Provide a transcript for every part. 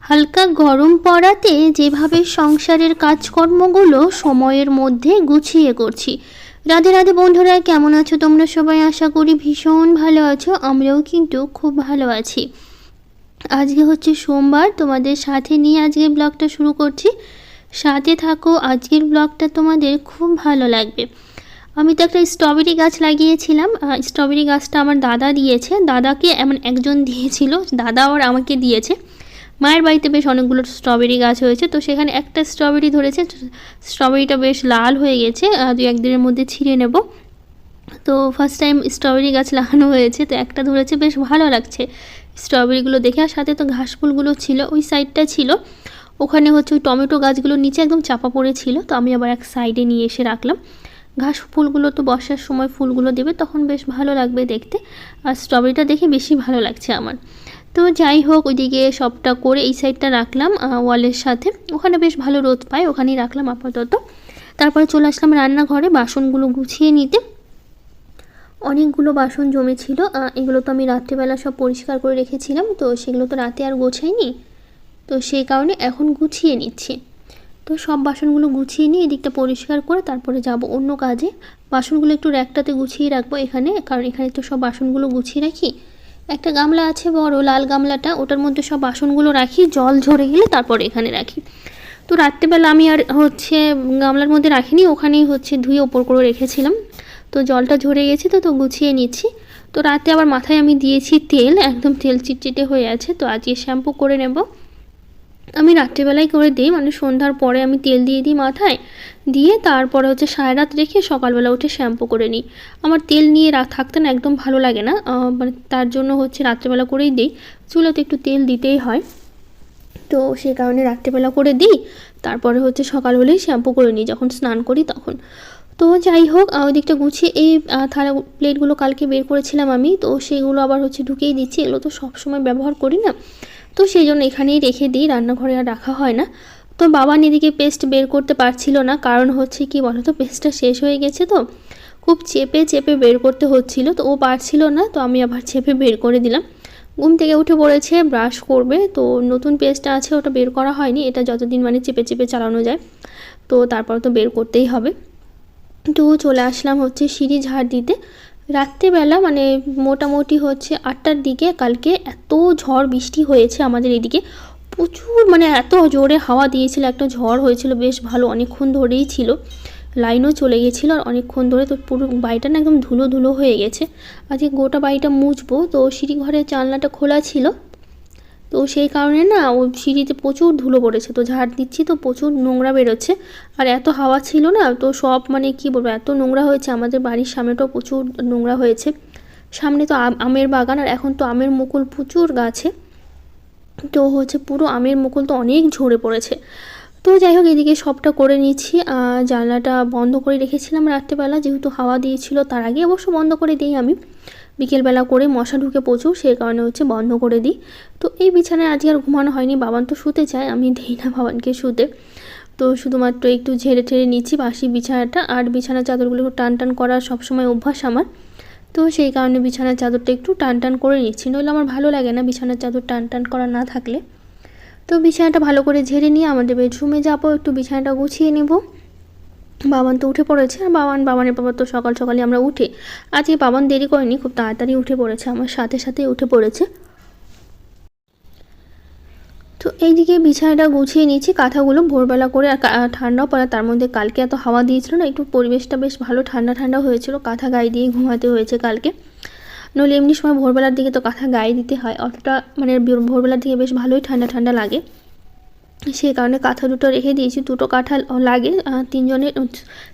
হালকা গরম পড়াতে যেভাবে সংসারের কাজকর্মগুলো সময়ের মধ্যে গুছিয়ে করছি। রাধে রাধে বন্ধুরা, কেমন আছো তোমরা সবাই? আশা করি ভীষণ ভালো আছো। আমরাও কিন্তু খুব ভালো আছি। আজকে হচ্ছে সোমবার, তোমাদের সাথে নিয়ে আজকে ব্লগটা শুরু করছি। সাথে থাকো, আজকের ব্লগটা তোমাদের খুব ভালো লাগবে। আমি তো একটা স্ট্রবেরি গাছ লাগিয়েছিলাম। স্ট্রবেরি গাছটা আমার দাদা দিয়েছে, দাদাকে এমন একজন দিয়েছিল, দাদা আর আমাকে দিয়েছে। মায়ের বাড়িতে বেশ অনেকগুলো স্ট্রবেরি গাছ হয়েছে, তো সেখানে একটা স্ট্রবেরি ধরেছে। স্ট্রবেরিটা বেশ লাল হয়ে গেছে, দু একদিনের মধ্যে ছিঁড়ে নেব। তো ফার্স্ট টাইম স্ট্রবেরি গাছ লাগানো হয়েছে, তো একটা ধরেছে, বেশ ভালো লাগছে স্ট্রবেরিগুলো দেখে। আর সাথে তো ঘাস ফুলগুলো ছিল, ওই সাইডটা ছিল, ওখানে হচ্ছে ওই টমেটো গাছগুলো নিচে একদম চাপা পড়েছিল, তো আমি আবার এক সাইডে নিয়ে এসে রাখলাম। ঘাস ফুলগুলো তো বর্ষার সময় ফুলগুলো দেবে, তখন বেশ ভালো লাগবে দেখতে। আর স্ট্রবেরিটা দেখে বেশি ভালো লাগছে আমার। তো যাই হোক, ওইদিকে সবটা করে এই সাইডটা রাখলাম ওয়ালের সাথে, ওখানে বেশ ভালো রোদ পায়, ওখানেই রাখলাম আপাতত। তারপরে চলে আসলাম রান্নাঘরে বাসনগুলো গুছিয়ে নিতে। অনেকগুলো বাসন জমেছিল, এগুলো তো আমি রাত্রিবেলা সব পরিষ্কার করে রেখেছিলাম, তো সেগুলো তো রাতে আর গোছাইনি, তো সেই কারণে এখন গুছিয়ে নিচ্ছি। তো সব বাসনগুলো গুছিয়ে নিয়ে এদিকটা পরিষ্কার করে তারপরে যাব অন্য কাজে। বাসনগুলো একটু র্যাকটাতে গুছিয়ে রাখবো এখানে, কারণ এখানে তো সব বাসনগুলো গুছিয়ে রাখি। একটা গামলা আছে বড় লাল গামলাটা, ওটার মধ্যে সব বাসনগুলো রাখি, জল ঝরে গেলে তারপরে এখানে রাখি। তো রাত্রেবেলা আমি আর হচ্ছে গামলার মধ্যে রাখিনি, ওখানেই হচ্ছে ধুয়ে ওপর করে রেখেছিলাম। তো জলটা ঝরে গেছে, তো গুছিয়ে নিচ্ছি। তো রাতে আবার মাথায় আমি দিয়েছি তেল, একদম তেল চিটচিটে হয়ে আছে, তো আজকে শ্যাম্পু করে নেব। আমি রাত্রিবেলায় করে দিই, মানে সন্ধ্যার পরে আমি তেল দিয়ে দিই মাথায়, দিয়ে তারপরে হচ্ছে সারা রাত রেখে সকালবেলা উঠে শ্যাম্পু করে নিই। আমার তেল নিয়ে থাকতে না একদম ভালো লাগে না, মানে তার জন্য হচ্ছে রাত্রিবেলা করেই দিই। চুলোতে একটু তেল দিতেই হয়, তো সেই কারণে রাত্রিবেলা করে দিই। তারপরে হচ্ছে সকাল হলেই শ্যাম্পু করে নিই যখন স্নান করি তখন। তো যাই হোক, ওই দিকটা গুছিয়ে এই থালা প্লেটগুলো কালকে বের করেছিলাম আমি, তো সেগুলো আবার হচ্ছে ঢুকিয়ে দিচ্ছি। এগুলো তো সবসময় ব্যবহার করি না, তো সেই জন্য এখানেই রেখে দিই, রান্নাঘরে আর রাখা হয় না। তো বাবা এদিকে পেস্ট বের করতে পারছিল না, কারণ হচ্ছে কি বলো তো, পেস্টটা শেষ হয়ে গেছে, তো খুব চেপে চেপে বের করতে হচ্ছিল, তো ও পারছিল না, তো আমি আবার চেপে বের করে দিলাম। ঘুম থেকে উঠে পড়েছে, ব্রাশ করবে, তো নতুন পেস্টটা আছে ওটা বের করা হয়নি, এটা যতদিন মানে চেপে চেপে চালানো যায়, তো তারপর তো বের করতেই হবে। তো চলে আসলাম হচ্ছে সিঁড়ি ঝাড় দিতে। রাত্রেবেলা মানে মোটামুটি হচ্ছে 8টার দিকে কালকে এত ঝড় বৃষ্টি হয়েছে আমাদের এদিকে, প্রচুর, মানে এত জোরে হাওয়া দিয়েছিল, একটা ঝড় হয়েছিল বেশ ভালো, অনেকক্ষণ ধরেই ছিল, লাইনও চলে গেছিলো আর অনেকক্ষণ ধরে। তো পুরো বাড়িটা না একদম ধুলো ধুলো হয়ে গেছে। আজকে গোটা বাড়িটা মুছবো, তো সিঁড়ি ঘরের জানলাটা খোলা ছিল, তো সেই কারণে না ওই সিঁড়িতে প্রচুর ধুলো পড়েছে, তো ঝাড় দিচ্ছি তো প্রচুর নোংরা বেরোচ্ছে। আর এত হাওয়া ছিল না, তো সব মানে কি বলবো, এত নোংরা হয়েছে। আমাদের বাড়ির সামনেটাও প্রচুর নোংরা হয়েছে, সামনে তো আমের বাগান, আর এখন তো আমের মুকুল প্রচুর গাছে, তো হচ্ছে পুরো আমের মুকুল তো অনেক ঝরে পড়েছে। তো যাই হোক, এদিকে সবটা করে নিচ্ছি। জানলাটা বন্ধ করে রেখেছিলাম রাত্রেবেলা, যেহেতু হাওয়া দিয়েছিল, তার আগে অবশ্য বন্ধ করে দিই আমি, বিকেলবেলা করে মশা ঢুকে প্রচুর, সেই কারণে হচ্ছে বন্ধ করে দিই। তো এই বিছানায় আজকে আর ঘুমানো হয়নি, বাবান তো শুতে চায়, আমি দিই না বাবানকে শুতে, তো শুধুমাত্র একটু ঝেড়ে ঠেড়ে নিচ্ছি বাসি বিছানাটা। আর বিছানার চাদরগুলো টান টান করার সবসময় অভ্যাস আমার, তো সেই কারণে বিছানার চাদরটা একটু টান টান করে নিচ্ছি, নইলে আমার ভালো লাগে না বিছানার চাদর টান টান করা না থাকলে। তো বিছানাটা ভালো করে ঝেড়ে নিয়ে আমাদের বেডরুমে যাবো, একটু বিছানাটা গুছিয়ে নেব। বাবান তো উঠে পড়েছে, আর বাবানের বাবা তো সকাল সকালে আমরা উঠে, আজকে বাবান দেরি করেনি, খুব তাড়াতাড়ি উঠে পড়েছে, আমার সাথে সাথে উঠে পড়েছে। তো এইদিকে বিছানাটা গুছিয়ে নিচ্ছি, কাঁথাগুলো ভোরবেলা করে, আর ঠান্ডাও পড়ে, তার মধ্যে কালকে এত হাওয়া দিয়েছিল না, একটু পরিবেশটা বেশ ভালো ঠান্ডা ঠান্ডা হয়েছিল, কাঁথা গায়ে দিয়ে ঘুমাতে হয়েছে কালকে, নইলে এমনি সময় ভোরবেলার দিকে তো কাঁথা গায়ে দিতে হয়, অতটা মানে ভোরবেলার দিকে বেশ ভালোই ঠান্ডা ঠান্ডা লাগে, সেই কারণে কাঁথা দুটো রেখে দিয়েছি। দুটো কাঁথা লাগে,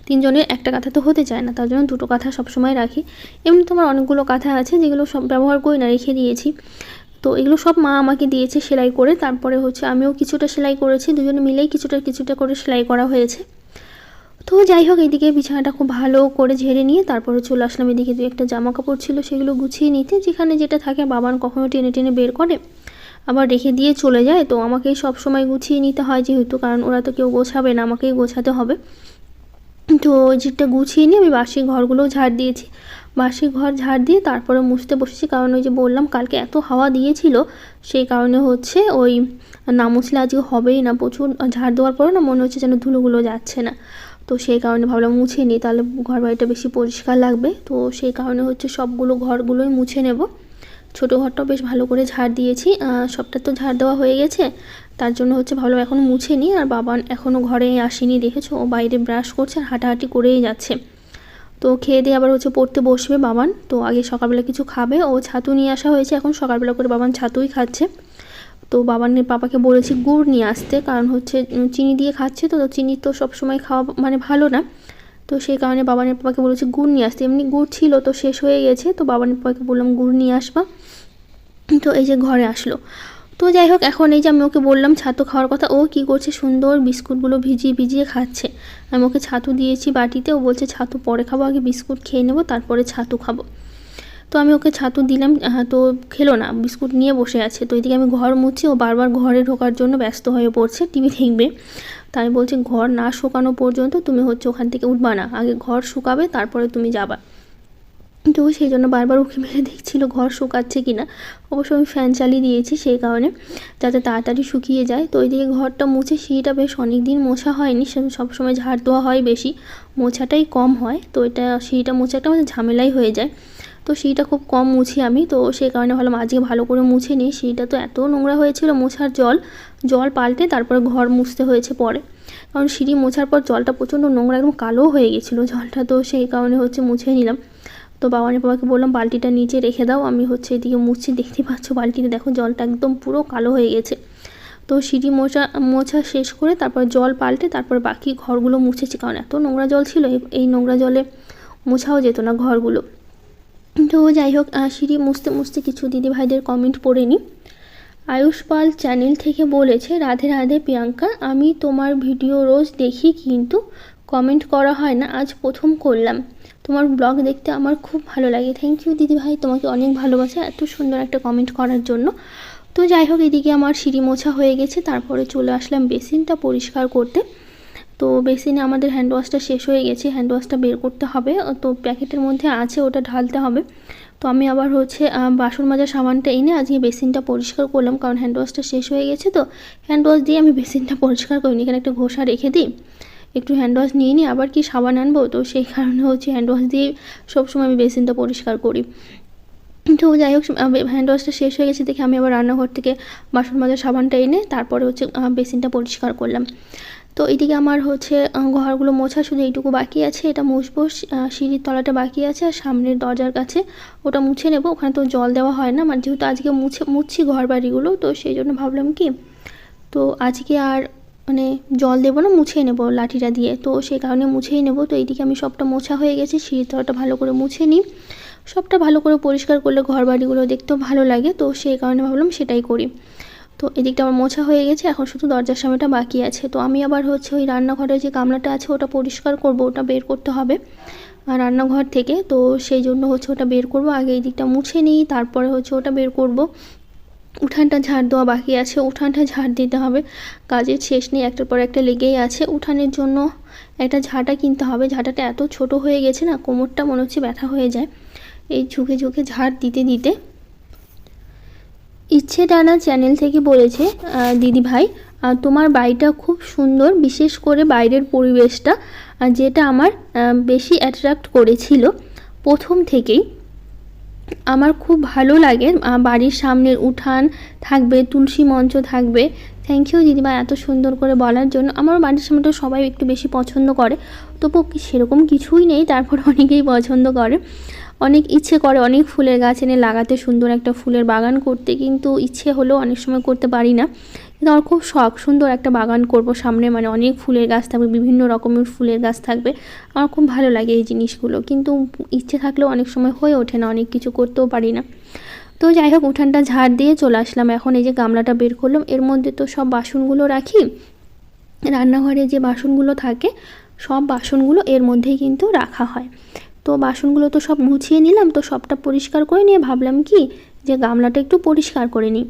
তিনজনের একটা কাঁথা তো হতে চায় না, তার জন্য দুটো কাঁথা সবসময় রাখি। এমনি তোমার অনেকগুলো কাঁথা আছে যেগুলো সব ব্যবহার করি না, রেখে দিয়েছি। তো এগুলো সব মা আমাকে দিয়েছে সেলাই করে, তারপরে হচ্ছে আমিও কিছুটা সেলাই করেছি, দুজনে মিলেই কিছুটা কিছুটা করে সেলাই করা হয়েছে। তো যাই হোক, এদিকে বিছানাটা খুব ভালো করে ঝেড়ে নিয়ে তারপরে চলে আসলাম এদিকে, দু একটা জামা কাপড় ছিল সেগুলো গুছিয়ে নিতে, যেখানে যেটা থাকে বাবান কখনো টেনে টেনে বের করে আবার রেখে দিয়ে চলে যায়, তো আমাকেই সব সময় গুছিয়ে নিতে হয় যেহেতু, কারণ ওরা তো কেউ গোছাবে না, আমাকেই গোছাতে হবে। তো যেটা গুছিয়ে নিয়ে আমি বাসি ঘরগুলোও ঝাড় দিয়েছি, বাসি ঘর ঝাড় দিয়ে তারপরে মুছতে বসেছি, কারণ ওই যে বললাম কালকে এত হাওয়া দিয়েছিল, সেই কারণে হচ্ছে ওই না মুছলে আজকে হবেই না। প্রচুর ঝাড় দেওয়ার পরে না মনে হচ্ছে যেন ধুলোগুলো যাচ্ছে না, তো সেই কারণে ভাবলাম মুছে নিই, তাহলে ঘর বাড়িটা বেশি পরিষ্কার লাগবে। তো সেই কারণে হচ্ছে সবগুলো ঘরগুলোই মুছে নেব। ছোটো ঘরটাও বেশ ভালো করে ঝাড় দিয়েছি, সবটা তো ঝাড় দেওয়া হয়ে গেছে, তার জন্য হচ্ছে ভাবলাম এখনও মুছে নিই। আর বাবা এখনও ঘরে আসেনি, দেখেছো ও বাইরে ব্রাশ করছে আর হাঁটাহাঁটি করেই যাচ্ছে। তো খেয়ে দিয়ে আবার হচ্ছে পড়তে বসবে বাবান। তো আগে সকালবেলা কিছু খাবে, ও ছাতু নিয়ে আসা হয়েছে, এখন সকালবেলা করে বাবান ছাতুই খাচ্ছে। তো বাবানের পাপাকে বলেছি গুড় নিয়ে আসতে, কারণ হচ্ছে চিনি দিয়ে খাচ্ছে, তো চিনি তো সবসময় খাওয়া মানে ভালো না, তো সেই কারণে বাবানের পাপাকে বলেছি গুড় নিয়ে আসতে। এমনি গুড় ছিল তো শেষ হয়ে গেছে, তো বাবানের পাপাকে বললাম গুড় নিয়ে আসবা। তো এই যে ঘরে আসলো। তো যাই হোক, এখন এই যে আমি ওকে বললাম ছাতু খাওয়ার কথা, ও কি করছে সুন্দর বিস্কুটগুলো ভিজিয়ে ভিজিয়ে খাচ্ছে। আমি ওকে ছাতু দিয়েছি বাটিতে, ও বলছে ছাতু পরে খাবো, আগে বিস্কুট খেয়ে নেবো তারপরে ছাতু খাবো। তো আমি ওকে ছাতু দিলাম, তো খেলো না, বিস্কুট নিয়ে বসে আছে। তো এদিকে আমি ঘর মুছছি, ও বারবার ঘরে ঢোকার জন্য ব্যস্ত হয়ে পড়ছে, টিভি দেখবে। তাই বলছে ঘর না শুকানো পর্যন্ত তুমি হচ্ছে ওখান থেকে উঠবা না, আগে ঘর শুকাবে তারপরে তুমি যাবা। তো সেই জন্য বারবার উঁকি মেরে দেখছিল ঘর শুকাচ্ছে কি না। অবশ্য আমি ফ্যান চালিয়ে দিয়েছি সেই কারণে, যাতে তাড়াতাড়ি শুকিয়ে যায়। তো ওইদিকে ঘরটা মুছে, সিঁড়িটা বেশ অনেক দিন মোছা হয়নি, সবসময় ঝাড় দেওয়া হয় বেশি, মোছাটাই কম হয়। তো এটা সিঁড়িটা মোছা একটা আমাদের ঝামেলাই হয়ে যায়, তো সিঁড়িটা খুব কম মুছি আমি। তো সেই কারণে ভাবলাম আজকে ভালো করে মুছে নিই। সিঁড়িটা তো এত নোংরা হয়েছিল, মোছার জল পাল্টে তারপরে ঘর মুছতে হয়েছে পরে, কারণ সিঁড়ি মোছার পর জলটা প্রচণ্ড নোংরা, একদম কালো হয়ে গেছিলো জলটা। তো সেই কারণে হচ্ছে মুছে নিলাম। তো বাবানের বাবাকে বললাম বালতিটা নিচে রেখে দাও, আমি হচ্ছে এদিকে মুছছি। দেখতে পাচ্ছ বালতিতে দেখো জলটা একদম পুরো কালো হয়ে গেছে। তো সিঁড়ি মোছা শেষ করে তারপর জল পাল্টে তারপর বাকি ঘরগুলো মুছেছি, কারণ এত নোংরা জল ছিল, এই নোংরা জলে মোছাও যেত না ঘরগুলো। তো যাই হোক, সিঁড়ি মুছতে মুছতে কিছু দিদিভাইদের কমেন্ট পড়ে নিই। আয়ুষ পাল চ্যানেল থেকে বলেছে, রাধে রাধে প্রিয়াঙ্কা, আমি তোমার ভিডিও রোজ দেখি কিন্তু কমেন্ট করা হয় না, আজ প্রথম করলাম। তোমার ব্লগ দেখতে আমার খুব ভালো লাগে। থ্যাংক ইউ দিদিভাই, তোমাকে অনেক ভালোবাসা এত সুন্দর একটা কমেন্ট করার জন্য। তো যাই হোক, এদিকে আমার সিঁড়ি মোছা হয়ে গেছে, তারপরে চলে আসলাম বেসিনটা পরিষ্কার করতে। তো বেসিনে আমাদের হ্যান্ড ওয়াশটা শেষ হয়ে গেছে, হ্যান্ড ওয়াশটা বের করতে হবে, তো প্যাকেটের মধ্যে আছে, ওটা ঢালতে হবে। তো আমি আবার হচ্ছে বাসন মাজার সাবানটা এনে আজকে বেসিনটা পরিষ্কার করলাম, কারণ হ্যান্ড ওয়াশটা শেষ হয়ে গেছে। তো হ্যান্ড ওয়াশ দিয়ে আমি বেসিনটা পরিষ্কার করিনি, এখানে একটা ঘষা রেখে দিই, একটু হ্যান্ড ওয়াশ নিয়ে নিই, আবার কি সাবান আনবো, তো সেই কারণে হচ্ছে হ্যান্ড ওয়াশ দিয়ে সবসময় আমি বেসিনটা পরিষ্কার করি। তো যাই হোক, হ্যান্ড ওয়াশটা শেষ হয়ে গেছে দেখে আমি আবার রান্নাঘর থেকে বাসন মাজার সাবানটা এনে তারপরে হচ্ছে বেসিনটা পরিষ্কার করলাম। তো এইদিকে আমার হচ্ছে ঘরগুলো মোছা শুধু এইটুকু বাকি আছে, এটা মুছবো। সিঁড়ির তলাটা বাকি আছে, আর সামনের দরজার কাছে ওটা মুছে নেব, ওখানে তো জল দেওয়া হয় না, মানে যেহেতু আজকে মুছছি ঘর বাড়িগুলো, তো সেই জন্য ভাবলাম কি তো আজকে আর মানে জল দেবো না, মুছে নেব লাঠিটা দিয়ে, তো সেই কারণে মুছেই নেব। তো এইদিকে আমি সবটা মোছা হয়ে গেছে, সিঁড়ির তলাটা ভালো করে মুছে নিই, সবটা ভালো করে পরিষ্কার করলে ঘর বাড়িগুলো দেখতেও ভালো লাগে, তো সেই কারণে ভাবলাম সেটাই করি। তো এদিকটা আমার মোছা হয়ে গেছে, এখন শুধু দরজার সামনেটা বাকি আছে। তো আমি আবার হচ্ছে ওই রান্নাঘরের যে গামলাটা আছে ওটা পরিষ্কার করব, ওটা বের করতে হবে আর রান্নাঘর থেকে, তো সেই জন্য হচ্ছে ওটা বের করব। আগে এই দিকটা মুছে নিই, তারপরে হচ্ছে ওটা বের করব। উঠানটা ঝাড় দেওয়া বাকি আছে, উঠানটা ঝাড় দিতে হবে, কাজের শেষ নেই, একটার পর একটা লেগেই আছে। উঠানের জন্য একটা ঝাঁটা কিনতে হবে, ঝাঁটাটা এত ছোট হয়ে গেছে না, কোমরটা মনে হচ্ছে ব্যথা হয়ে যায় এই ঝুঁকে ঝুঁকে ঝাড় দিতে দিতে। ইচ্ছে টানা চ্যানেল থেকে বলেছে, দিদি ভাই তোমার বাড়িটা খুব সুন্দর, বিশেষ করে বাইরের পরিবেশটা যেটা আমার বেশি অ্যাট্রাক্ট করেছিল প্রথম থেকেই। আমার খুব ভালো লাগে, বাড়ির সামনের উঠান থাকবে, তুলসী মঞ্চ থাকবে। থ্যাংক ইউ দিদিভাই এত সুন্দর করে বলার জন্য। আমার বাড়ির সামনেটা সবাই একটু বেশি পছন্দ করে, তবু সেরকম কিছুই নেই, তারপর অনেকেই পছন্দ করে। অনেক ইচ্ছে করে অনেক ফুলের গাছ এনে লাগাতে, সুন্দর একটা ফুলের বাগান করতে, কিন্তু ইচ্ছে হলেও অনেক সময় করতে পারি না। কিন্তু আমার খুব শখ সুন্দর একটা বাগান করব সামনে, মানে অনেক ফুলের গাছ থাকবে, বিভিন্ন রকমের ফুলের গাছ থাকবে, আমার খুব ভালো লাগে এই জিনিসগুলো, কিন্তু ইচ্ছে থাকলেও অনেক সময় হয়ে ওঠে না, অনেক কিছু করতেও পারি না। তো যাই হোক, উঠানটা ঝাড় দিয়ে চলে আসলাম। এখন এই যে গামলাটা বের করলাম, এর মধ্যে তো সব বাসনগুলো রাখি, রান্নাঘরে যে বাসনগুলো থাকে সব বাসনগুলো এর মধ্যেই কিন্তু রাখা হয়। তো বাসনগুলো তো সব গুছিয়ে নিলাম, তো সবটা পরিষ্কার করে নিয়ে ভাবলাম কি যে গামলাটা একটু পরিষ্কার করে নিই।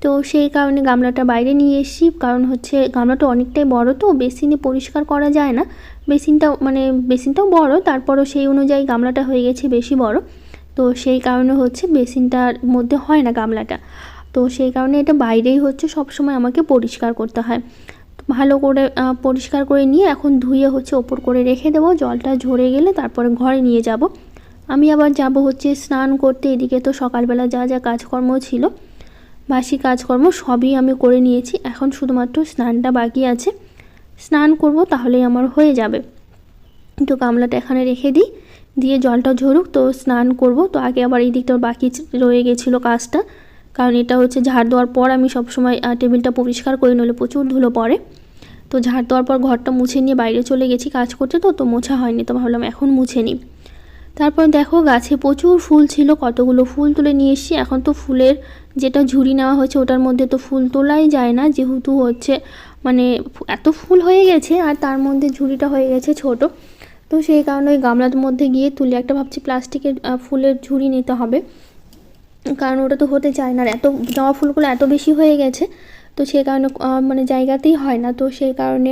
তো সেই কারণে গামলাটা বাইরে নিয়ে এসেছি, কারণ হচ্ছে গামলাটা অনেকটাই বড়, তো বেসিনে পরিষ্কার করা যায় না। বেসিনটাও বড়, তারপরও সেই অনুযায়ী গামলাটা হয়ে গেছে বেশি বড়, তো সেই কারণে হচ্ছে বেসিনটার মধ্যে হয় না গামলাটা। তো সেই কারণে এটা বাইরেই হচ্ছে সবসময় আমাকে পরিষ্কার করতে হয়। ভালো করে পরিষ্কার করে নিয়ে এখন ধুয়ে হচ্ছে ওপর করে রেখে দেবো। জলটা ঝরে গেলে তারপরে ঘরে নিয়ে যাব। আমি আবার যাব হচ্ছে স্নান করতে। এদিকে তো সকালবেলা যা যা কাজকর্ম ছিল, বাসি কাজকর্ম সবই আমি করে নিয়েছি। এখন শুধুমাত্র স্নানটা বাকি আছে, স্নান করব তাহলেই আমার হয়ে যাবে। তো গামলাটা এখানে রেখে দিই, দিয়ে জলটা ঝরুক তো স্নান করব। তো আগে আবার এই দিকটা বাকি রয়ে গেছিলো কাজটা, কারণ এটা হচ্ছে ঝাড় দেওয়ার পর আমি সবসময় টেবিলটা পরিষ্কার করে নিলে প্রচুর ধুলো পড়ে। তো ঝাড় দেওয়ার পর ঘরটা মুছে নিয়ে বাইরে চলে গেছি কাজ করতে, তো মোছা হয়নি, তো ভাবলাম এখন মুছে নিই। তারপর দেখো গাছে প্রচুর ফুল ছিল, কতগুলো ফুল তুলে নিয়ে এসেছি। এখন তো ফুলের যেটা ঝুড়ি নেওয়া হয়েছে ওটার মধ্যে তো ফুল তোলাই যায় না, যেহেতু হচ্ছে এত ফুল হয়ে গেছে আর তার মধ্যে ঝুড়িটা হয়ে গেছে ছোট। তো সেই কারণে ওই গামলার মধ্যে গিয়ে তুলে একটা ভাবছি প্লাস্টিকের ফুলের ঝুড়ি নিতে হবে, কারণ ওটা তো হতে চায় না। আর এত জবা ফুলগুলো এত বেশি হয়ে গেছে, তো সেই কারণে জায়গাতেই হয় না। তো সেই কারণে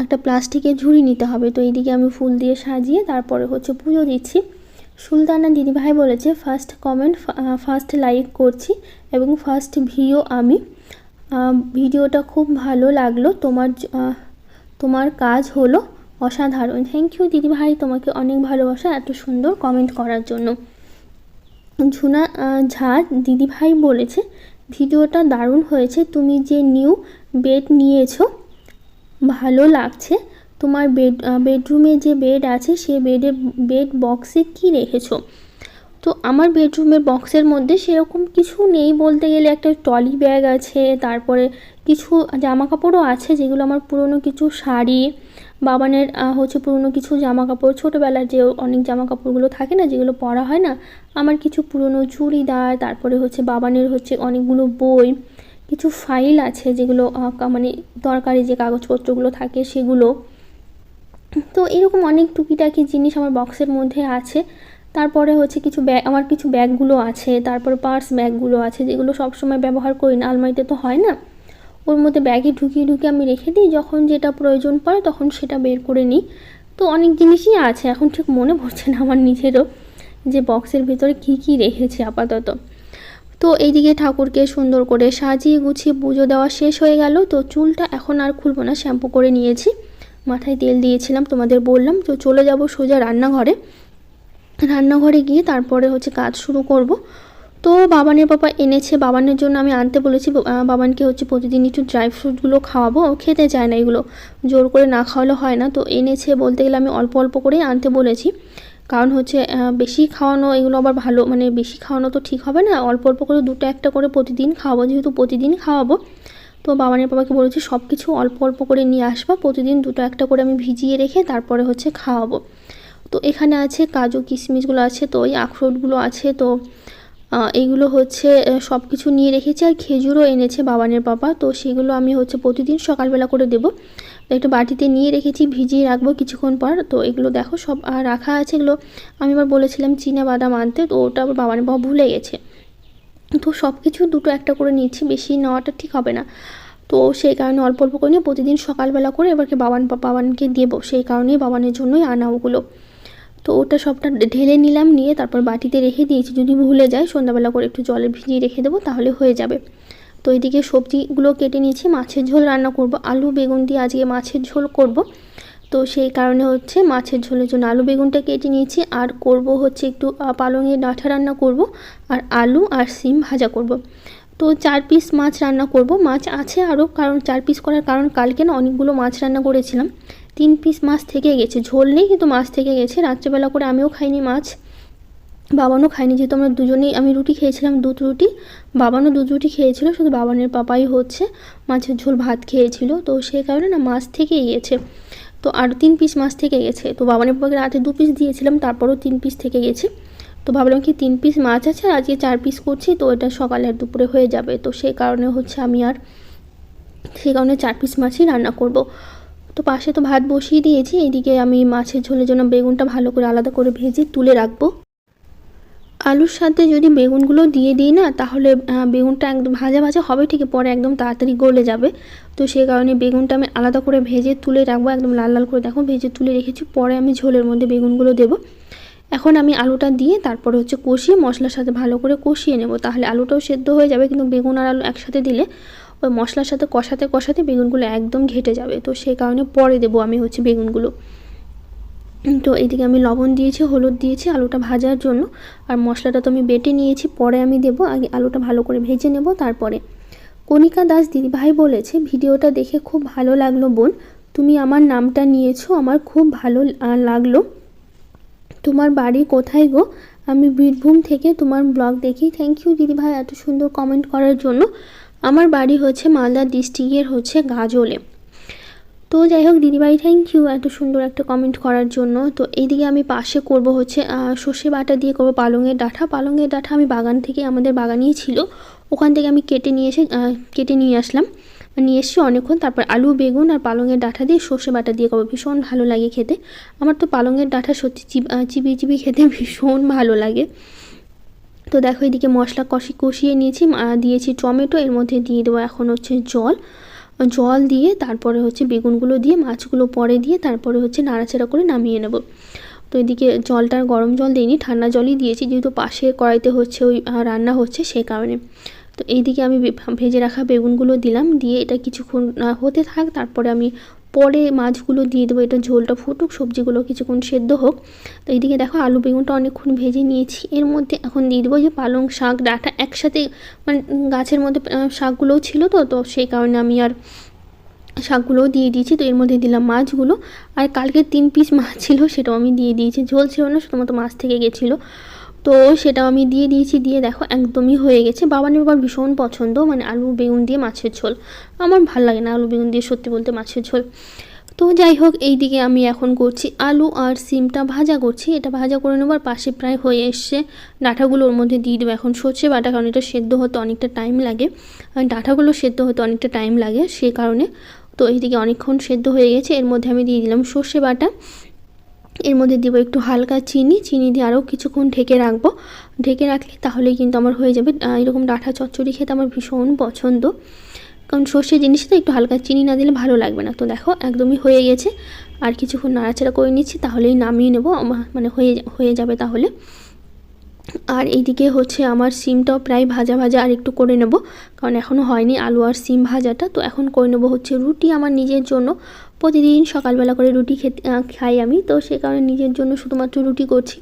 একটা প্লাস্টিকের ঝুড়ি নিতে হবে। তো এইদিকে আমি ফুল দিয়ে সাজিয়ে তারপরে হচ্ছে পুজো দিচ্ছি। সুলতানা দিদিভাই বলেছে ফার্স্ট কমেন্ট, ফার্স্ট লাইক করছি এবং ফার্স্ট ভিডিও আমি, ভিডিওটা খুব ভালো লাগলো, তোমার কাজ হলো অসাধারণ। থ্যাংক ইউ দিদিভাই, তোমাকে অনেক ভালোবাসা এত সুন্দর কমেন্ট করার জন্য। ঝুনা ঝা দিদিভাই বলেছে ভিডিওটা দারুণ হয়েছে, তুমি যে নিউ বেড নিয়েছো ভালো লাগছে। তোমার বেডরুমে যে বেড আছে সে বেড বক্সে কি রেখেছো? তো আমার বেডরুমের বক্সের মধ্যে সেরকম কিছু নেই বলতে গেলে, একটা ট্রলি ব্যাগ আছে, তারপরে কিছু জামা কাপড়ও আছে, যেগুলো আমার পুরনো কিছু শাড়ি, বাবানের হচ্ছে পুরনো কিছু জামা কাপড়, ছোটোবেলার যে অনেক জামা কাপড়গুলো থাকে না যেগুলো পরা হয় না, আমার কিছু পুরনো চুড়িদার, তারপরে হচ্ছে বাবানের হচ্ছে অনেকগুলো বই, কিছু ফাইল আছে যেগুলো দরকারি যে কাগজপত্রগুলো থাকে সেগুলো। তো এরকম অনেক টুকিটাকি জিনিস আমার বক্সের মধ্যে আছে। তারপরে হচ্ছে আমার কিছু ব্যাগগুলো আছে, তারপরে পার্স ব্যাগগুলো আছে যেগুলো সবসময় ব্যবহার করি না, আলমারিতে তো হয় না, ওর মধ্যে ব্যাগে ঢুকিয়ে আমি রেখে দিই, যখন যেটা প্রয়োজন পড়ে তখন সেটা বের করে নিই। তো অনেক জিনিসই আছে, এখন ঠিক মনে পড়ছে না আমার নিজেরও যে বক্সের ভিতরে কী রেখেছি আপাতত। তো এইদিকে ঠাকুরকে সুন্দর করে সাজিয়ে গুছিয়ে পুজো দেওয়া শেষ হয়ে গেল। তো চুলটা এখন আর খুলবো না, শ্যাম্পু করে নিয়েছি, মাথায় তেল দিয়েছিলাম তোমাদের বললাম। তো চলে যাব সোজা রান্নাঘরে গিয়ে তারপরে হচ্ছে কাজ শুরু করব। তো বাবানের পাপা এনেছে, বাবানের জন্য আমি আনতে বলেছি, বাবানকে হচ্ছে প্রতিদিন একটু ড্রাই ফ্রুটগুলো খাওয়াবো, খেতে চায় না, এগুলো জোর করে না খাওয়ালে হয় না। তো এনেছে, বলতে গেলে আমি অল্প অল্প করেই আনতে বলেছি, কারণ হচ্ছে বেশি খাওয়ানো এগুলো আবার ভালো বেশি খাওয়ানো তো ঠিক হবে না, অল্প অল্প করে দুটো একটা করে প্রতিদিন খাওয়াবো, যেহেতু প্রতিদিন খাওয়াবো। তো বাবানের বাবাকে বলেছি সব কিছু অল্প অল্প করে নিয়ে আসবা, প্রতিদিন দুটো একটা করে আমি ভিজিয়ে রেখে তারপরে হচ্ছে খাওয়াবো। তো এখানে আছে কাজু কিশমিশগুলো আছে, তো ওই আখরোটগুলো আছে, তো এইগুলো হচ্ছে সব কিছু নিয়ে রেখেছি। আর খেজুরও এনেছে বাবানের বাবা, তো সেগুলো আমি হচ্ছে প্রতিদিন সকালবেলা করে দেবো। তো একটা বাটিতে নিয়ে রেখেছি, ভিজিয়ে রাখবো কিছুক্ষণ পর। তো এগুলো দেখো সব রাখা আছে, এগুলো আমি আবার বলেছিলাম চীনা বাদাম আনতে, তো ওটা আবার বাবানের বাবা ভুলে গেছে। তো সব কিছু দুটো একটা করে নিচ্ছি, বেশি নেওয়াটা ঠিক হবে না, তো সেই কারণে অল্প অল্প করে নিয়ে প্রতিদিন সকালবেলা করে এবারকে বাবানকে দেবো, সেই কারণেই বাবানের জন্যই আনা ওগুলো। তো ওটা সবটা ঢেলে নিলাম, নিয়ে তারপর বাটিতে রেখে দিয়েছি, যদি ভুলে যায় সন্ধ্যাবেলা করে একটু জলে ভিজিয়ে রেখে দেবো, তাহলে হয়ে যাবে। তো এদিকে সবজিগুলো কেটে নিয়েছি, মাছের ঝোল রান্না করব, আলু বেগুন দিয়ে আজকে মাছের ঝোল করব। তো সেই কারণে হচ্ছে মাছের ঝোলের জন্য আলু বেগুনটা কেটে নিয়েছি, আর করব হচ্ছে একটু পালংয়ের ডাঁটা রান্না করব, আর আলু আর সিম ভাজা করব। তো 4 পিস মাছ রান্না করব, মাছ আছে আরও, কারণ 4 পিস করার কারণ কালকে না অনেকগুলো মাছ রান্না করেছিলাম, 3 পিস মাছ থেকে গেছে, ঝোল নেই কিন্তু মাছ থেকে গেছে। রাত্রেবেলা করে আমিও খাইনি মাছ, বাবানও খাইনি, যেহেতু আমরা দুজনেই, আমি রুটি খেয়েছিলাম 2 রুটি, বাবানও 2 রুটি খেয়েছিল, শুধু বাবানের পাপাই হচ্ছে মাছের ঝোল ভাত খেয়েছিল। তো সেই কারণে না মাছ থেকেই গেছে, তো আর 3 পিস মাছ থেকে গেছে। তো বাবানের পাপাকে রাতে 2 পিস দিয়েছিলাম, তারপরও 3 পিস থেকে গেছে। তো ভাবলাম কি 3 পিস মাছ আছে, আর আজকে 4 পিস করছি, তো এটা সকালে আর দুপুরে হয়ে যাবে। তো সেই কারণে হচ্ছে আমি আর সেই কারণে 4 পিস মাছই রান্না করব। তো পাশে তো ভাত বসিয়ে দিয়েছি, এদিকে আমি মাছের ঝোলের জন্য বেগুনটা ভালো করে আলাদা করে ভেজে তুলে রাখবো। আলুর সাথে যদি বেগুনগুলো দিয়ে দিই না, তাহলে বেগুনটা একদম ভাজা ভাজা হবে ঠিকই, পরে একদম তাড়াতাড়ি গলে যাবে। তো সেই কারণে বেগুনটা আমি আলাদা করে ভেজে তুলে রাখবো, একদম লাল লাল করে দেখো ভেজে তুলে রেখেছি। পরে আমি ঝোলের মধ্যে বেগুনগুলো দেবো। এখন আমি আলুটা দিয়ে তারপরে হচ্ছে কষিয়ে মশলার সাথে ভালো করে কষিয়ে নেব, তাহলে আলুটাও সেদ্ধ হয়ে যাবে। কিন্তু বেগুন আর আলু একসাথে দিলে ওই মশলার সাথে কষাতে কষাতে বেগুনগুলো একদম ঘেটে যাবে। তো সেই কারণে পরে দেবো আমি হচ্ছে বেগুনগুলো। তো এদিকে আমি লবণ দিয়েছি, হলুদ দিয়েছি আলুটা ভাজার জন্য, আর মশলাটা তো আমি বেটে নিয়েছি, পরে আমি দেবো। আগে আলুটা ভালো করে ভেজে নেব তারপরে। কণিকা দাস দিদিভাই বলেছে, ভিডিওটা দেখে খুব ভালো লাগলো বোন, তুমি আমার নামটা নিয়েছো, আমার খুব ভালো লাগলো। তোমার বাড়ি কোথায় গো? আমি বীরভূম থেকে তোমার ব্লগ দেখি। থ্যাংক ইউ দিদিভাই এত সুন্দর কমেন্ট করার জন্য। আমার বাড়ি হচ্ছে মালদা ডিস্ট্রিক্টের হচ্ছে গাজলে। তো যাই হোক দিদিভাই, থ্যাংক ইউ এত সুন্দর একটা কমেন্ট করার জন্য। তো এইদিকে আমি পাশে করব হচ্ছে সর্ষে বাটা দিয়ে করবো পালংয়ের ডাঁটা। পালংয়ের ডাঁটা আমি বাগান থেকে, আমাদের বাগানেই ছিল, ওখান থেকে আমি কেটে নিয়ে আসলাম, নিয়ে এসছি অনেকক্ষণ। তারপর আলু বেগুন আর পালংয়ের ডাঁটা দিয়ে সর্ষে বাটা দিয়ে করবো, ভীষণ ভালো লাগে খেতে। আমার তো পালংয়ের ডাঁটা সত্যি চিবিয়ে চিবিয়ে খেতে ভীষণ ভালো লাগে। তো দেখো এদিকে মশলা কষিয়ে নিয়েছি, দিয়েছি টমেটো, এর মধ্যে দিয়ে দেবো এখন হচ্ছে জল দিয়ে তারপরে হচ্ছে বেগুনগুলো দিয়ে মাছগুলো পরে দিয়ে তারপরে হচ্ছে নাড়াচাড়া করে নামিয়ে নেব। তো এদিকে জলটার গরম জল দিইনি, ঠান্ডা জলই দিয়েছি, যেহেতু পাশে কড়াইতে হচ্ছে ওই রান্না হচ্ছে সে কারণে। তো এইদিকে আমি ভেজে রাখা বেগুনগুলো দিলাম, দিয়ে এটা কিছুক্ষণ হতে থাক, তারপরে আমি পরে মাছগুলো দিয়ে দেবো। এটা ঝোলটা ফুটুক, সবজিগুলো কিছুক্ষণ সেদ্ধ হোক। তো এইদিকে দেখো আলু বেগুনটা অনেকক্ষণ ভেজে নিয়েছি, এর মধ্যে এখন দিয়ে দেবো যে পালং শাক ডাঁটা একসাথে, মানে গাছের মধ্যে শাকগুলোও ছিল, তো সেই কারণে আমি আর শাকগুলোও দিয়ে দিয়েছি। তো এর মধ্যে দিলাম মাছগুলো, আর কালকে 3 পিস মাছ ছিল সেটাও আমি দিয়ে দিয়েছি, ঝোল ছিল না, শুধুমাত্র মাছ থেকে গেছিলো, তো সেটাও আমি দিয়ে দিয়েছি। দিয়ে দেখো একদমই হয়ে গেছে। বাবানের বাবার ভীষণ পছন্দ, মানে আলু বেগুন দিয়ে মাছের ঝোল। আমার ভাল লাগে না আলু বেগুন দিয়ে সত্যি বলতে মাছের ঝোল। তো যাই হোক এইদিকে আমি এখন করছি আলু আর সিমটা ভাজা করছি, এটা ভাজা করে নেবার পাশে প্রায় হয়ে এসছে। ডাঁটাগুলো ওর মধ্যে দিয়ে দেবো এখন সর্ষে বাটা, কারণ এটা সেদ্ধ হতে অনেকটা টাইম লাগে, আর ডাঁটাগুলো সেদ্ধ হতে অনেকটা টাইম লাগে সেই কারণে। তো এইদিকে অনেকক্ষণ সেদ্ধ হয়ে গেছে, এর মধ্যে আমি দিয়ে দিলাম সর্ষে বাটা, এর মধ্যে দেবো একটু হালকা চিনি দিয়ে আরও কিছুক্ষণ ঢেকে রাখবো। ঢেকে রাখলে তাহলেই কিন্তু আমার হয়ে যাবে। এরকম ডাঁটা চচ্চড়ি খেতে আমার ভীষণ পছন্দ, কারণ সর্ষে জিনিসটা একটু হালকা চিনি না দিলে ভালো লাগবে না। তো দেখো একদমই হয়ে গেছে, আর কিছুক্ষণ নাড়াচাড়া করে নিচ্ছি, তাহলেই নামিয়ে নেবো, মানে হয়ে যাবে তাহলে। আর এইদিকে হচ্ছে আমার সিমটাও প্রায় ভাজা আর একটু করে নেব, কারণ এখনও হয়নি আলু আর সিম ভাজাটা। তো এখন করে নেবো হচ্ছে রুটি আমার নিজের জন্য। প্রতিদিন সকালবেলা করে রুটি খাই আমি, তো সে কারণে নিজের জন্য শুধুমাত্র রুটি করছি।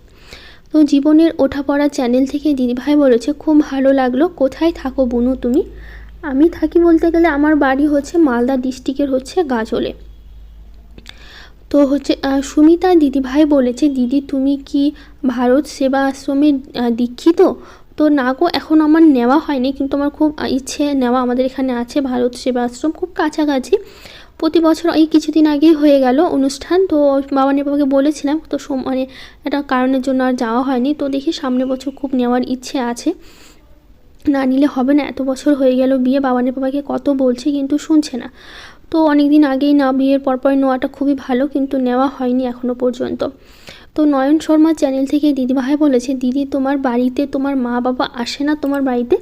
তো জীবনের ওঠাপড়া চ্যানেল থেকে দিদিভাই বলেছে, খুব ভালো লাগলো, কোথায় থাকো বুনু তুমি? আমি থাকি বলতে গেলে আমার বাড়ি হচ্ছে মালদা ডিস্ট্রিক্টের হচ্ছে গাজলে। তো হচ্ছে সুমিতা দিদিভাই বলেছে, দিদি তুমি কি ভারত সেবা আশ্রমে দীক্ষিত? তো না গো, এখন আমার নেওয়া হয়নি, কিন্তু আমার খুব ইচ্ছে নেওয়া। আমাদের এখানে আছে ভারত সেবা আশ্রম, খুব কাছাকাছি। প্রতি বছর এই কিছুদিন আগেই হয়ে গেল অনুষ্ঠান, তো বাবাকে বলেছিলাম, তো মানে একটা কারণের জন্য আর যাওয়া হয়নি। তো দেখি সামনের বছর খুব নেওয়ার ইচ্ছে আছে, না নিলে হবে না। এত বছর হয়ে গেল বিয়ে, বাবাকে কত বলছে কিন্তু শুনছে না। তো অনেক দিন আগেই না, বিয়ের পরপর নেওয়াটা খুবই ভালো, কিন্তু নেওয়া হয়নি এখনও পর্যন্ত। তো নয়ন শর্মা চ্যানেল থেকে দিদিভাই বলেছে, দিদি তোমার বাড়িতে তোমার মা বাবা আসে না তোমার বাড়িতে?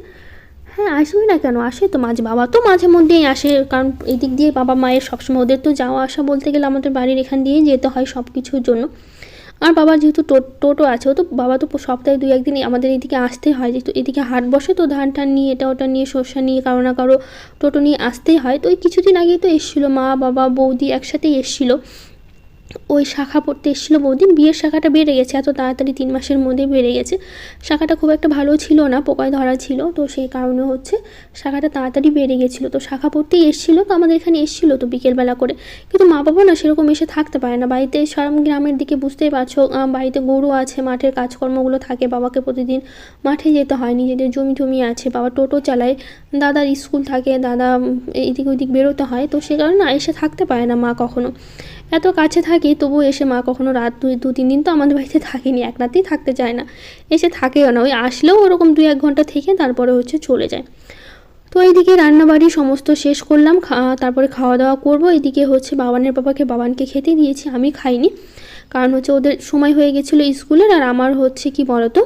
হ্যাঁ আসবে না কেন, আসে তো বাবা তো মাঝে মধ্যেই আসে, কারণ এদিক দিয়ে বাবা মায়ের সবসময় ওদের তো যাওয়া আসা বলতে গেলে আমাদের বাড়ির এখান দিয়েই যেতে হয় সব কিছুর জন্য। আর বাবার যেহেতু টোটো আছে, তো বাবা তো সপ্তাহে 2-1 দিন আমাদের এদিকে আসতেই হয়, যেহেতু এদিকে হাট বসে, তো ধান নিয়ে এটা ওটা নিয়ে শস্য নিয়ে কারো না কারো টোটো নিয়ে আসতেই হয়। তো ওই কিছুদিন আগেই তো এসেছিলো মা বাবা বৌদি একসাথেই এসেছিলো, ওই শাখা পড়তে এসেছিলো বৌদি। বিয়ের শাখাটা বেড়ে গেছে এত তাড়াতাড়ি, 3 মাসের মধ্যেই বেড়ে গেছে। শাখাটা খুব একটা ভালো ছিল না, পোকায় ধরা ছিল, তো সেই কারণে হচ্ছে শাখাটা তাড়াতাড়ি বেড়ে গেছিলো। তো শাখা পড়তেই এসেছিলো, তো আমাদের এখানে এসেছিলো তো বিকেলবেলা করে। কিন্তু মা বাবা না সেরকম এসে থাকতে পারে না বাড়িতে, সব গ্রামের দিকে বুঝতেই পারছো, বাড়িতে গরু আছে, মাঠের কাজকর্মগুলো থাকে, বাবাকে প্রতিদিন মাঠে যেতে হয়, নিজেদের জমি আছে, বাবা টোটো চালায়, দাদার স্কুল থাকে, দাদা এদিক ওইদিক বেরোতে হয়, তো সে কারণে এসে থাকতে পারে না মা কখনো। এত কাছে থাকি তবুও এসে মা কখনো রাত 2-3 দিন তো আমাদের বাড়িতে থাকেনি, এক রাতেই থাকতে চায় না, এসে থাকেও না, ওই আসলেও ওরকম 2-1 ঘন্টা থেকে তারপরে হচ্ছে চলে যায়। তো এইদিকে রান্নাবাড়ি সমস্ত শেষ করলাম, তারপরে খাওয়া দাওয়া করবো। এদিকে হচ্ছে বাবানকে খেতে দিয়েছি, আমি খাইনি, কারণ হচ্ছে ওদের সময় হয়ে গেছিলো স্কুলের, আর আমার হচ্ছে কি বলতো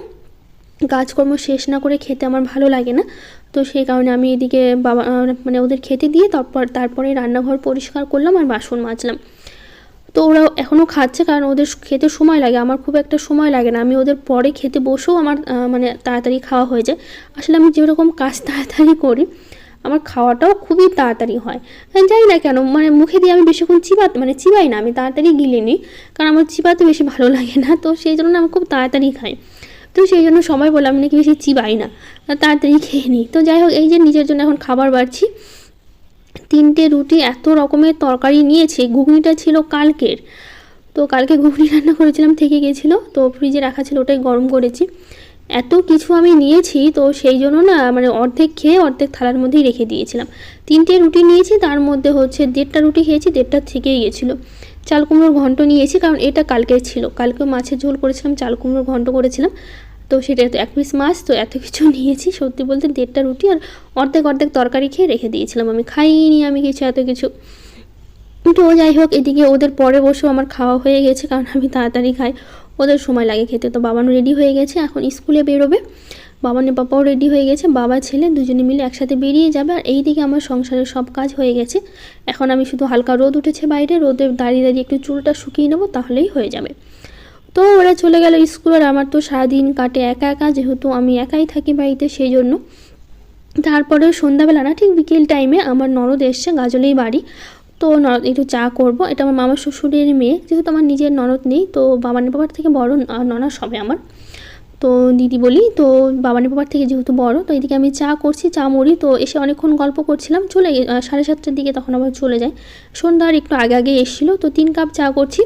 কাজকর্ম শেষ না করে খেতে আমার ভালো লাগে না। তো সেই কারণে আমি এদিকে বাবা মানে ওদের খেতে দিয়ে তারপরে রান্নাঘর পরিষ্কার করলাম আর বাসন মাজলাম। তো ওরা এখনও খাচ্ছে, কারণ ওদের খেতে সময় লাগে, আমার খুব একটা সময় লাগে না। আমি ওদের পরে খেতে বসেও আমার মানে তাড়াতাড়ি খাওয়া হয়ে যায়। আসলে আমি যেরকম কাজ তাড়াতাড়ি করি, আমার খাওয়াটাও খুবই তাড়াতাড়ি হয়। জানি না কেন, মানে মুখে দিয়ে আমি বেশিক্ষণ চিবাই না, আমি তাড়াতাড়ি গিলে নিই, কারণ আমার চিবাতে বেশি ভালো লাগে না। তো সেই জন্য আমি খুব তাড়াতাড়ি খাই। তো সেই জন্য সবাই বলে আমি নাকি বেশি চিবাই না, তাড়াতাড়ি খেয়ে নিই। তো যাই হোক, এই যে নিজের জন্য এখন খাবার বাড়ছি। 3টে রুটি, এত রকমের তরকারি নিয়েছি। ঘুগনিটা ছিল কালকের, তো কালকে ঘুগনি রান্না করেছিলাম, থেকে গেছিলো, তো ফ্রিজে রাখা ছিল, ওটাই গরম করেছি। এত কিছু আমি নিয়েছি, তো সেই জন্য না মানে অর্ধেক খেয়ে অর্ধেক থালার মধ্যেই রেখে দিয়েছিলাম। 3টে রুটি নিয়েছি, তার মধ্যে হচ্ছে 1.5টা রুটি খেয়েছি, 1.5টা থেকেই গেছিলো। চাল কুমড়োর ঘন্ট নিয়েছি, কারণ এটা কালকের ছিল। কালকে মাছের ঝোল করেছিলাম, চাল কুমড়োর ঘন্ট করেছিলাম, তো সেটা তো 1 পিস মাছ, তো এত কিছু নিয়েছি। সত্যি বলতে 1.5টা রুটি আর অর্ধেক তরকারি খেয়ে রেখে দিয়েছিলাম। আমি খাইনি আমি কিছু, এত কিছু। তো যাই হোক, এদিকে ওদের পরে বসেও আমার খাওয়া হয়ে গেছে, কারণ আমি তাড়াতাড়ি খাই, ওদের সময় লাগে খেতে। তো বাবানও রেডি হয়ে গেছে, এখন স্কুলে বেরোবে। বাবানের পাপাও রেডি হয়ে গেছে, বাবা ছেলে দুজনে মিলে একসাথে বেরিয়ে যাবে। আর এইদিকে আমার সংসারের সব কাজ হয়ে গেছে। এখন আমি শুধু হালকা রোদ উঠেছে বাইরে, রোদে দাঁড়িয়ে একটু চুলটা শুকিয়ে নেবো, তাহলেই হয়ে যাবে। তো ওরা চলে গেল স্কুল, আর আমার তো সারাদিন কাটে একা একা, যেহেতু আমি একাই থাকি বাড়িতে, সেই জন্য। তারপরে সন্ধ্যাবেলা না, ঠিক বিকেল টাইমে আমার ননদ এসছে, গাজলেই বাড়ি। তো একটু চা করব। এটা আমার মামার শ্বশুরের মেয়ে, যেহেতু আমার নিজের ননদ নেই, তো বাবানের বাবার থেকে বড় ননদ সবে আমার, তো দিদি বলি। তো বাবানের বাবার থেকে যেহেতু বড়, তো এদিকে আমি চা করছি, চা মুড়ি। তো এসে অনেকক্ষণ গল্প করছিলাম, 7:30টার দিকে তখন আবার চলে যায়। সন্ধ্যার একটু আগে এসেছিলো, তো 3 কাপ চা করছি।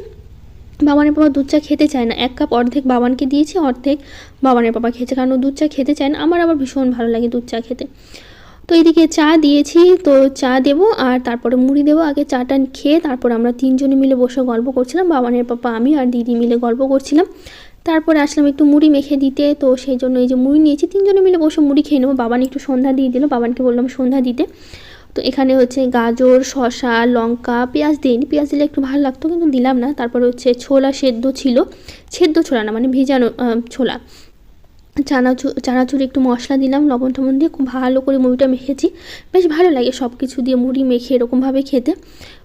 বাবানের বাবা দুধ চা খেতে চায় না, 1 কাপ অর্ধেক বাবানকে দিয়েছি, অর্ধেক বাবানের বাবা খেয়েছে, কারণ ও দুধ চা খেতে চায় না। আমার আবার ভীষণ ভালো লাগে দুধ চা খেতে। তো এদিকে চা দিয়েছি, তো চা দেবো আর তারপরে মুড়ি দেবো। আগে চাটা খেয়ে তারপর আমরা 3জনে মিলে বসে গল্প করছিলাম, বাবানের পাপা, আমি আর দিদি মিলে গল্প করছিলাম। তারপরে আসলাম একটু মুড়ি মেখে দিতে, তো সেই জন্য এই যে মুড়ি নিয়েছি, 3জনে মিলে বসে মুড়ি খেয়ে নেবো। বাবান একটু সন্ধ্যা দিয়ে দিল, বাবানকে বললাম সন্ধ্যা দিতে। তো এখানে হচ্ছে গাজর, শসা, লঙ্কা, পেঁয়াজ দিইনি, পেঁয়াজ দিলে একটু ভালো লাগতো, কিন্তু দিলাম না। তারপরে হচ্ছে ছোলা সেদ্ধ ছিল, সেদ্ধ ছোলা না মানে ভেজানো ছোলা, চানাচুর একটু মশলা দিলাম, লবণ টবণ দিয়ে খুব ভালো করে মুড়িটা মেখেছি। বেশ ভালো লাগে সব কিছু দিয়ে মুড়ি মেখে এরকমভাবে খেতে।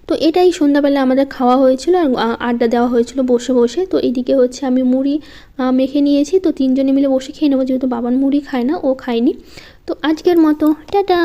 তো এটাই সন্ধ্যাবেলা আমাদের খাওয়া হয়েছিল, আর আড্ডা দেওয়া হয়েছিল বসে বসে। তো এইদিকে হচ্ছে আমি মুড়ি মেখে নিয়েছি, তো 3জনে মিলে বসে খেয়ে নেবো, যেহেতু বাবান মুড়ি খায় না, ও খায়নি। তো আজকের মতো টাটা।